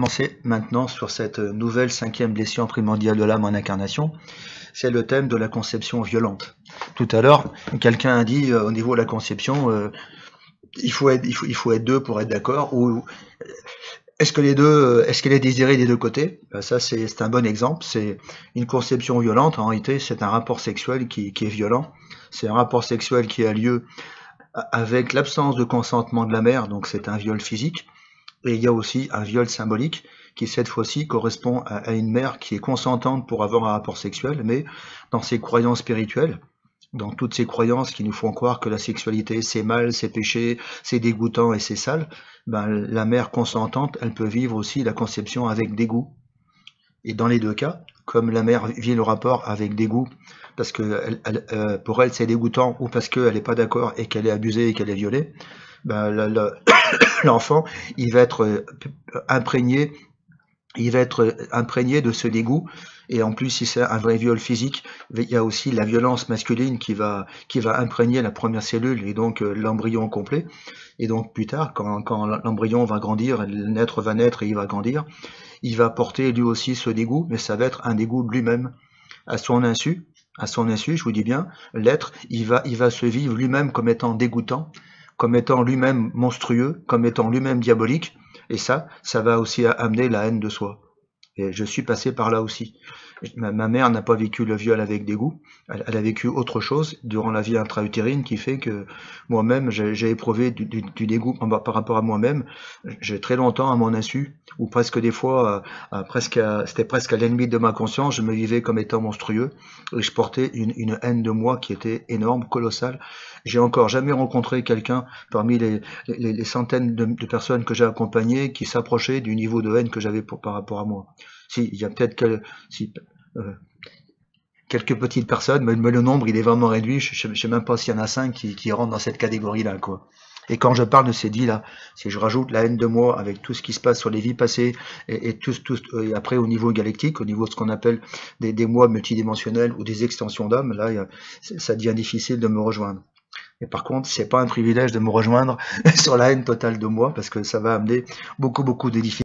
penser maintenant sur cette nouvelle 5e blessure primordiale de l'âme en incarnation. C'est le thème de la conception violente. Tout à l'heure, quelqu'un a dit au niveau de la conception, il faut être deux pour être d'accord, ou est-ce qu'elle est désirée des deux côtés? Ça, c'est un bon exemple. C'est une conception violente. En réalité, c'est un rapport sexuel qui est violent. C'est un rapport sexuel qui a lieu avec l'absence de consentement de la mère, donc c'est un viol physique. Et il y a aussi un viol symbolique qui, cette fois-ci, correspond à une mère qui est consentante pour avoir un rapport sexuel, mais dans ses croyances spirituelles, dans toutes ces croyances qui nous font croire que la sexualité c'est mal, c'est péché, c'est dégoûtant et c'est sale, ben, la mère consentante, elle peut vivre aussi la conception avec dégoût. Et dans les deux cas, comme la mère vit le rapport avec dégoût, parce que pour elle c'est dégoûtant, ou parce qu'elle n'est pas d'accord et qu'elle est abusée et qu'elle est violée, ben, l'enfant il va être imprégné de ce dégoût. Et en plus, si c'est un vrai viol physique, il y a aussi la violence masculine qui va imprégner la première cellule et donc l'embryon complet. Et donc plus tard, quand l'embryon va grandir, l'être va naître et il va grandir, il va porter lui aussi ce dégoût, mais ça va être un dégoût de lui-même, à son insu. À son insu, je vous dis bien, l'être, il va se vivre lui-même comme étant dégoûtant, comme étant lui-même monstrueux, comme étant lui-même diabolique. Et ça va aussi amener la haine de soi. Et je suis passé par là aussi. Ma mère n'a pas vécu le viol avec dégoût, elle a vécu autre chose durant la vie intra-utérine qui fait que moi-même j'ai éprouvé du dégoût par rapport à moi-même. J'ai très longtemps à mon insu, ou presque des fois, c'était presque à l'ennemi de ma conscience, je me vivais comme étant monstrueux et je portais une haine de moi qui était énorme, colossale. J'ai encore jamais rencontré quelqu'un parmi les centaines de personnes que j'ai accompagnées qui s'approchait du niveau de haine que j'avais par rapport à moi. Si, il y a peut-être quelques petites personnes, mais le nombre il est vraiment réduit. Je sais même pas s'il y en a 5 qui rentrent dans cette catégorie-là, quoi. Et quand je parle de ces dits-là, si je rajoute la haine de moi avec tout ce qui se passe sur les vies passées et après au niveau galactique, au niveau de ce qu'on appelle des moi multidimensionnels ou des extensions d'âme, là, ça devient difficile de me rejoindre. Et par contre, c'est pas un privilège de me rejoindre sur la haine totale de moi parce que ça va amener beaucoup de difficultés.